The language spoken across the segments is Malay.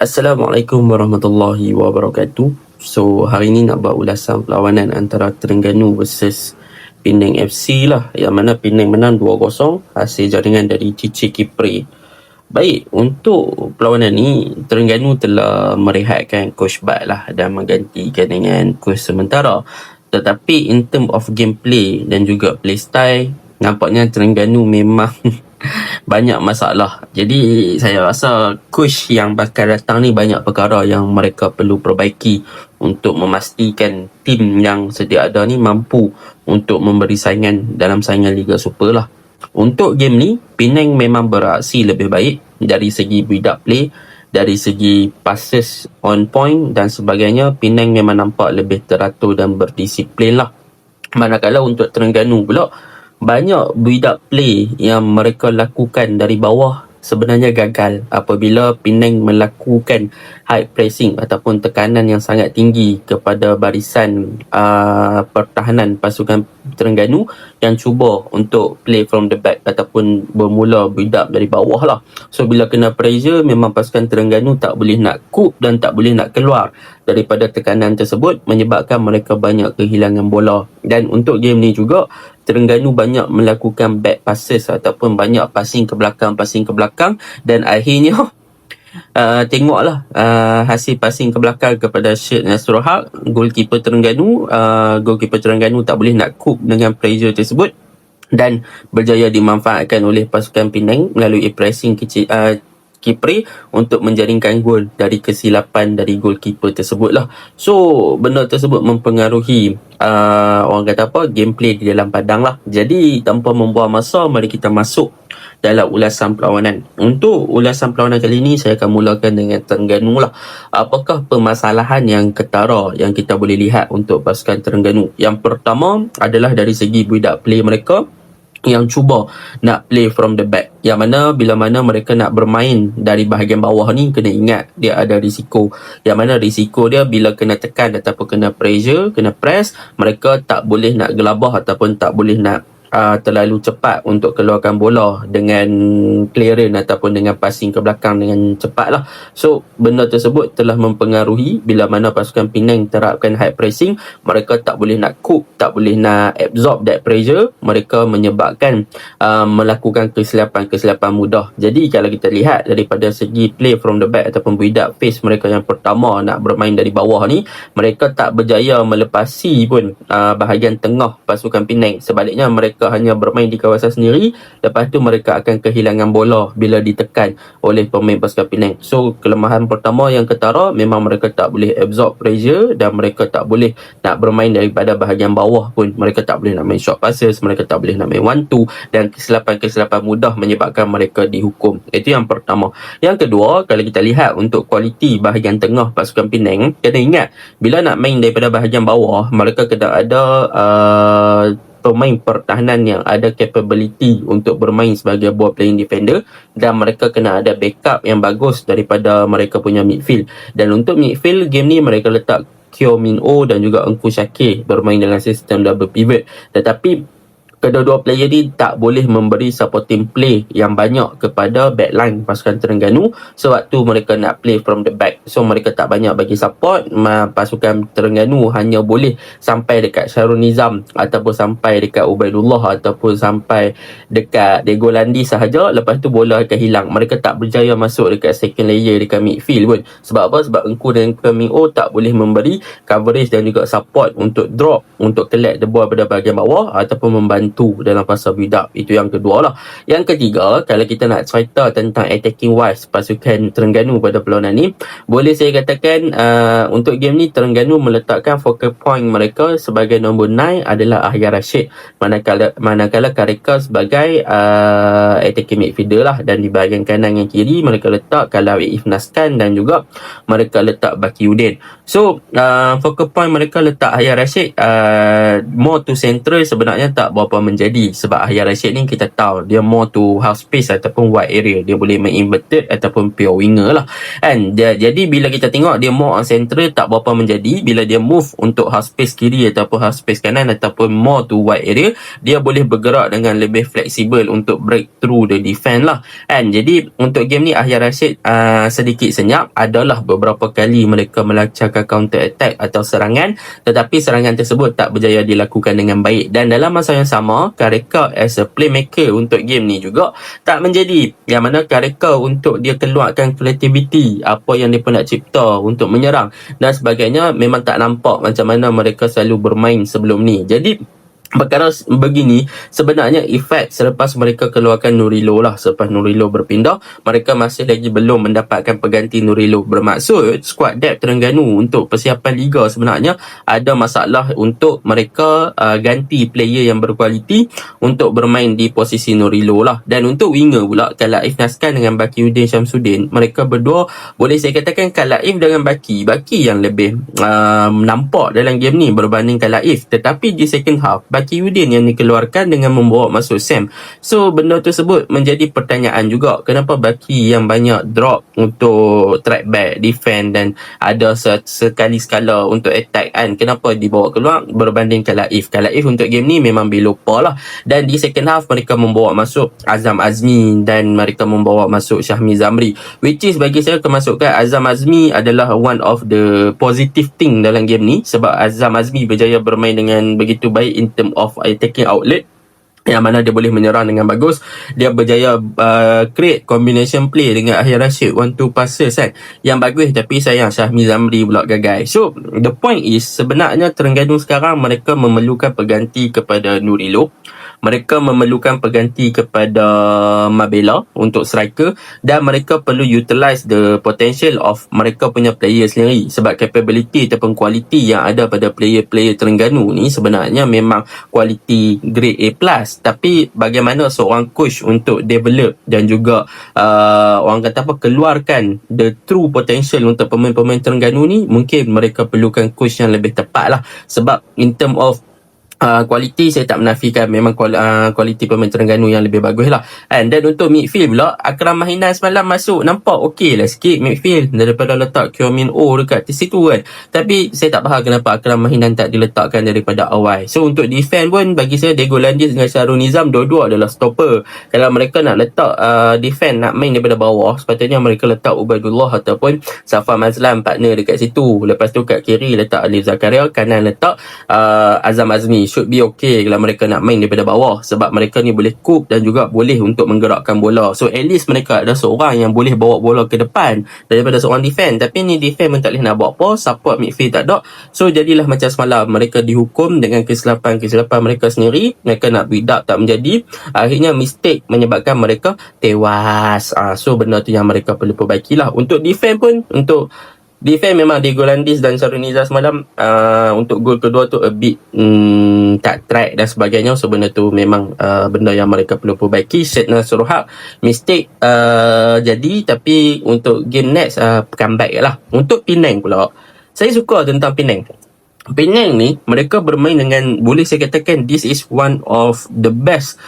Assalamualaikum warahmatullahi wabarakatuh. So, hari ni nak buat ulasan perlawanan antara Terengganu versus Penang FC lah. Yang mana Penang menang 2-0 hasil jaringan dari Cici Kipri. Baik, untuk perlawanan ni, Terengganu telah merehatkan coach Bat lah dan menggantikan dengan coach sementara. Tetapi in term of gameplay dan juga play style, nampaknya Terengganu memang banyak masalah. Jadi saya rasa coach yang bakal datang ni banyak perkara yang mereka perlu perbaiki untuk memastikan tim yang sedia ada ni mampu untuk memberi saingan dalam saingan Liga Super lah. Untuk game ni, Penang memang beraksi lebih baik dari segi build up play, dari segi passes on point dan sebagainya. Penang memang nampak lebih teratur dan berdisiplin lah. Manakala untuk Terengganu pula, banyak build up play yang mereka lakukan dari bawah sebenarnya gagal apabila Penang melakukan high pressing ataupun tekanan yang sangat tinggi kepada barisan pertahanan pasukan Terengganu yang cuba untuk play from the back ataupun bermula build up dari bawah lah. So bila kena pressure, memang pasukan Terengganu tak boleh nak cope dan tak boleh nak keluar daripada tekanan tersebut, menyebabkan mereka banyak kehilangan bola. Dan untuk game ni juga, Terengganu banyak melakukan back passes ataupun banyak passing ke belakang dan akhirnya tengoklah hasil passing ke belakang kepada Syed Nasrul Haq, goalkeeper Terengganu. Goalkeeper Terengganu tak boleh nak cope dengan pressure tersebut dan berjaya dimanfaatkan oleh pasukan Penang melalui pressing Kipri untuk menjaringkan gol dari kesilapan dari goalkeeper tersebut lah. So benda tersebut mempengaruhi orang kata apa, gameplay di dalam padang lah. Jadi tanpa membuang masa, mari kita masuk dalam ulasan perlawanan. Untuk ulasan perlawanan kali ini, saya akan mulakan dengan Terengganu lah. Apakah permasalahan yang ketara yang kita boleh lihat untuk pasukan Terengganu? Yang pertama adalah dari segi build up play mereka yang cuba nak play from the back, yang mana bila mana mereka nak bermain dari bahagian bawah ni, kena ingat dia ada risiko, yang mana risiko dia bila kena tekan ataupun kena pressure, kena press, mereka tak boleh nak gelabah ataupun tak boleh nak terlalu cepat untuk keluarkan bola dengan clearance ataupun dengan passing ke belakang dengan cepat lah. So benda tersebut telah mempengaruhi bila mana pasukan Penang terapkan high pressing, mereka tak boleh nak cope, tak boleh nak absorb that pressure, mereka menyebabkan melakukan kesilapan mudah. Jadi kalau kita lihat daripada segi play from the back ataupun build up phase mereka yang pertama nak bermain dari bawah ni, mereka tak berjaya melepasi pun bahagian tengah pasukan Penang. Sebaliknya mereka hanya bermain di kawasan sendiri, lepas tu mereka akan kehilangan bola bila ditekan oleh pemain pasukan Penang. So kelemahan pertama yang ketara, memang mereka tak boleh absorb pressure dan mereka tak boleh nak bermain daripada bahagian bawah pun. Mereka tak boleh nak main short passes, mereka tak boleh nak main 1-2 dan kesilapan mudah menyebabkan mereka dihukum. Itu yang pertama. Yang kedua, kalau kita lihat untuk kualiti bahagian tengah pasukan Penang, kena ingat bila nak main daripada bahagian bawah, mereka kena ada pemain pertahanan yang ada capability untuk bermain sebagai ball playing defender, dan mereka kena ada backup yang bagus daripada mereka punya midfield. Dan untuk midfield game ni mereka letak Kyo Min Oh dan juga Engku Syakir bermain dengan sistem double pivot, tetapi kedua-dua player ni tak boleh memberi supporting play yang banyak kepada backline pasukan Terengganu sewaktu mereka nak play from the back. So mereka tak banyak bagi support. Pasukan Terengganu hanya boleh sampai dekat Syarul Nizam ataupun sampai dekat Ubaidullah ataupun sampai dekat Diego Landi sahaja. Lepas tu bola akan hilang. Mereka tak berjaya masuk dekat second layer dekat midfield pun. Sebab apa? Sebab Engku dan Kemio tak boleh memberi coverage dan juga support untuk drop, untuk collect the ball pada bahagian bawah ataupun membantu dalam fasa build up. Itu yang kedua lah. Yang ketiga, kalau kita nak cerita tentang attacking wise pasukan Terengganu pada perlawanan ni, boleh saya katakan untuk game ni Terengganu meletakkan focal point mereka sebagai nombor 9 adalah Ahya Rashid, manakala Karika sebagai attacking midfielder lah, dan di bahagian kanan yang kiri mereka letak Kalawi Ifnaskan dan juga mereka letak Bakiuddin. So focal point mereka letak Ahya Rashid more to central, sebenarnya tak berapa menjadi. Sebab Yahya Rashid ni kita tahu dia more to half space ataupun wide area. Dia boleh main inverted ataupun pure winger lah kan. Jadi bila kita tengok dia more on central tak berapa menjadi. Bila dia move untuk half space kiri ataupun half space kanan ataupun more to wide area, dia boleh bergerak dengan lebih fleksibel untuk break through the defense lah kan. Jadi untuk game ni Yahya Rashid sedikit senyap. Adalah beberapa kali mereka melancarkan counter attack atau serangan, tetapi serangan tersebut tak berjaya dilakukan dengan baik. Dan dalam masa yang sama, Carricker as a playmaker untuk game ni juga tak menjadi. Yang mana Carricker untuk dia keluarkan creativity, apa yang dia nak cipta untuk menyerang dan sebagainya, memang tak nampak macam mana mereka selalu bermain sebelum ni. Jadi perkara begini sebenarnya efek selepas mereka keluarkan Nurilo lah. Selepas Nurilo berpindah, mereka masih lagi belum mendapatkan pengganti Nurilo. Bermaksud squad depth Terengganu untuk persiapan Liga sebenarnya ada masalah untuk mereka ganti player yang berkualiti untuk bermain di posisi Nurilo lah. Dan untuk winger pula, Kalaif Naskan dengan Bakiuddin Syamsuddin, mereka berdua boleh saya katakan Kalaif dengan Baki yang lebih nampak dalam game ni berbanding Kalaif. Tetapi di second half, Bakiuddin yang dikeluarkan dengan membawa masuk Sam. So benda tersebut menjadi pertanyaan juga, kenapa Baki yang banyak drop untuk track back, defend dan ada sekali skala untuk attack kan, kenapa dibawa keluar berbanding Kalaif untuk game ni memang belopa lah. Dan di second half mereka membawa masuk Azam Azmi dan mereka membawa masuk Syahmi Zamri, which is bagi saya kemasukan Azam Azmi adalah one of the positive thing dalam game ni. Sebab Azam Azmi berjaya bermain dengan begitu baik in term of attacking outlet, yang mana dia boleh menyerang dengan bagus. Dia berjaya create combination play dengan Yahya Rashid 1-2 passes kan, yang bagus. Tapi sayang Syahmi Zamri pula gagal. So the point is sebenarnya Terengganu sekarang mereka memerlukan pengganti kepada Nurilo, mereka memerlukan pengganti kepada Mabela untuk striker, dan mereka perlu utilize the potential of mereka punya player sendiri. Sebab capability ataupun kualiti yang ada pada player-player Terengganu ni sebenarnya memang kualiti grade A+. Tapi bagaimana seorang coach untuk develop dan juga orang kata apa, keluarkan the true potential untuk pemain-pemain Terengganu ni, mungkin mereka perlukan coach yang lebih tepat lah. Sebab in term of kualiti saya tak menafikan memang kualiti pemain Terengganu yang lebih bagus lah. Dan untuk midfield pula, Akram Mahinan semalam masuk, nampak okey lah sikit midfield daripada letak Kyomin O dekat di situ kan. Tapi saya tak faham kenapa Akram Mahinan tak diletakkan daripada awal. So untuk defend pun bagi saya Diego Landis dengan Syahrul Nizam dua-dua adalah stopper. Kalau mereka nak letak defend, nak main daripada bawah, sepatutnya mereka letak Ubaidullah ataupun Safar Mazlan partner dekat situ. Lepas tu kat kiri letak Alif Zakaria, kanan letak Azam Azmi. Should be okay kalau mereka nak main daripada bawah, sebab mereka ni boleh coop dan juga boleh untuk menggerakkan bola. So at least mereka ada seorang yang boleh bawa bola ke depan daripada seorang defend. Tapi ni defend pun tak boleh nak buat apa, support midfield tak ada. So jadilah macam semalam, mereka dihukum dengan kesilapan mereka sendiri. Mereka nak build up tak menjadi, akhirnya mistake menyebabkan mereka tewas. So benda tu yang mereka perlu perbaikilah. Untuk defend pun, untuk defend memang Diego Landis dan Syahrul Nizam semalam untuk gol kedua tu a bit tak track dan sebagainya. So benda tu memang benda yang mereka perlu perbaiki. Syedna Suruhak mistake jadi, tapi untuk game next comeback lah. Untuk Penang pula, saya suka tentang Penang ni, mereka bermain dengan, boleh saya katakan this is one of the best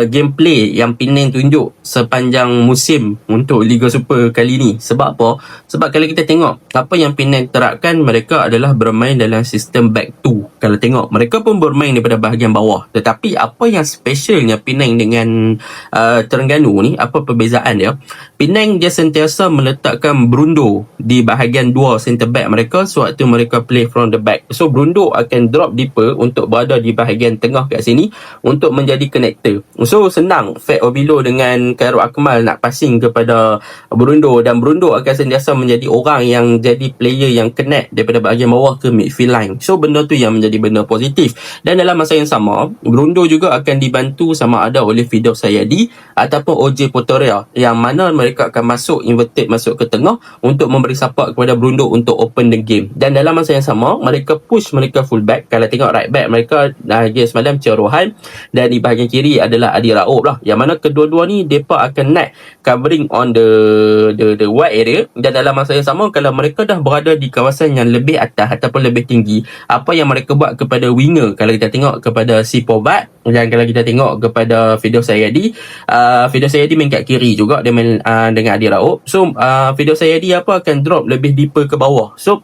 gameplay yang Penang tunjuk sepanjang musim untuk Liga Super kali ni. Sebab apa? Sebab kalau kita tengok apa yang Penang terapkan, mereka adalah bermain dalam sistem back 2. Kalau tengok, mereka pun bermain daripada bahagian bawah. Tetapi apa yang specialnya Penang dengan Terengganu ni, apa perbezaan dia? Penang dia sentiasa meletakkan Brundo di bahagian 2 center back mereka sewaktu mereka play from the back. So Brundo akan drop deeper untuk berada di bahagian tengah kat sini untuk menjadi connector. So senang Fat Obilo dengan Khairul Akmal nak passing kepada Brundo, dan Brundo akan sentiasa menjadi orang yang jadi player yang connect daripada bahagian bawah ke midfield line. So benda tu yang menjadi benda positif. Dan dalam masa yang sama, Brundo juga akan dibantu sama ada oleh Fidaus Sayadi ataupun OJ Potoria, yang mana mereka akan masuk inverted, masuk ke tengah untuk memberi support kepada Brundo untuk open the game. Dan dalam masa yang sama, mereka push mereka full back. Kalau tengok right back mereka game semalam Cia Rohan, dan di bahagian kiri adalah Adi Raub lah, yang mana kedua-dua ni mereka akan naik covering on the wide area, dan dalam masa yang sama kalau mereka dah berada di kawasan yang lebih atas ataupun lebih tinggi, apa yang mereka buat kepada winger, kalau kita tengok kepada si Povat, dan kalau kita tengok kepada Firdaus Sayyadi, Firdaus Sayyadi main kat kiri juga, dia main dengan Adi Raub. So Firdaus Sayyadi akan drop lebih deeper ke bawah. So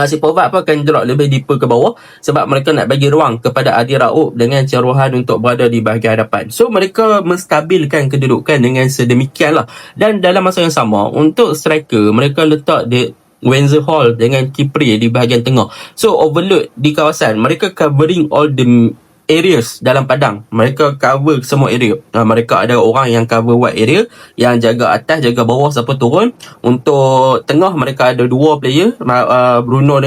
si Povat akan drop lebih deeper ke bawah sebab mereka nak bagi ruang kepada Adi Raub dengan Caruhan untuk berada di bahagian hadapan. So mereka menstabilkan kedudukan dengan sedemikian lah. Dan dalam masa yang sama, untuk striker mereka letak Wenzel Hall dengan Kipri di bahagian tengah. So overload di kawasan, mereka covering all the areas dalam padang. Mereka cover semua area. Mereka ada orang yang cover wide area, yang jaga atas, jaga bawah siapa turun. Untuk tengah mereka ada dua player, Brundo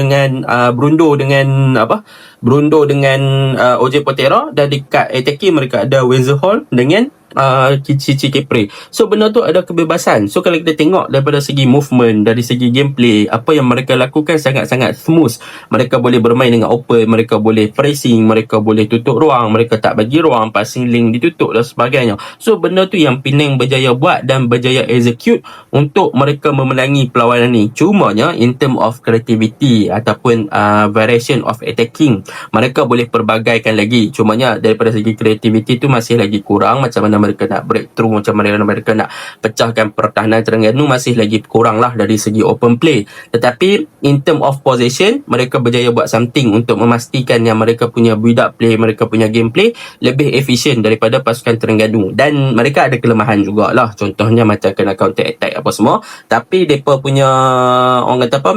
dengan OJ Potera, dan dekat attacking mereka ada Wenzel Hall dengan Cici Kepre. So benda tu ada kebebasan. So kalau kita tengok daripada segi movement, dari segi gameplay, apa yang mereka lakukan sangat-sangat smooth. Mereka boleh bermain dengan open, mereka boleh pressing, mereka boleh tutup ruang, mereka tak bagi ruang, passing link ditutup dan sebagainya. So benda tu yang Penang berjaya buat dan berjaya execute untuk mereka memenangi perlawanan ni. Cumanya in term of creativity ataupun variation of attacking, mereka boleh perbagaikan lagi. Cumanya daripada segi creativity tu masih lagi kurang. Macam mana mereka nak breakthrough, macam mana mereka nak pecahkan pertahanan Terengganu, masih lagi kurang lah dari segi open play. Tetapi in term of possession, mereka berjaya buat something untuk memastikan yang mereka punya build up play, mereka punya gameplay lebih efisien daripada pasukan Terengganu. Dan mereka ada kelemahan jugalah, contohnya macam kena counter attack apa semua. Tapi mereka punya orang kata apa,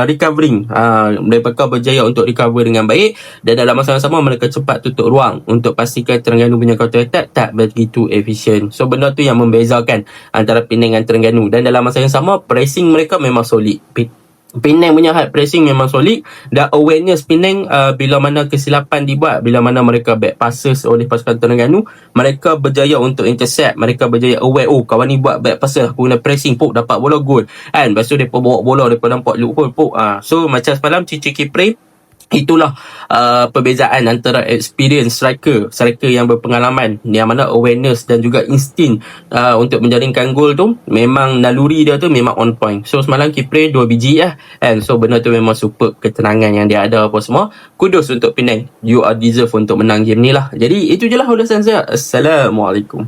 recovering, mereka berjaya untuk recover dengan baik, dan dalam masa yang sama mereka cepat tutup ruang untuk pastikan Terengganu punya counter attack tak begitu efisien. So benda tu yang membezakan antara Penang dan Terengganu. Dan dalam masa yang sama, pressing mereka memang solid. Penang punya hard pressing memang solid, dan awareness Penang bila mana kesilapan dibuat, bila mana mereka back passes oleh pasukan Terengganu, mereka berjaya untuk intercept, mereka berjaya aware, oh kawan ni buat back passes, aku guna pressing, dapat bola gol kan. Lepas tu mereka bawa bola, mereka nampak loophole, so macam semalam Cici Kipre. Itulah perbezaan antara experience striker yang berpengalaman, yang mana awareness dan juga insting untuk menjaringkan gol tu, memang naluri dia tu memang on point. So semalam Kipre 2 biji lah, and so benda tu memang super, ketenangan yang dia ada apa semua. Kudos untuk Penang, you are deserve untuk menang game ni lah. Jadi itu je lah ulasan saya. Assalamualaikum.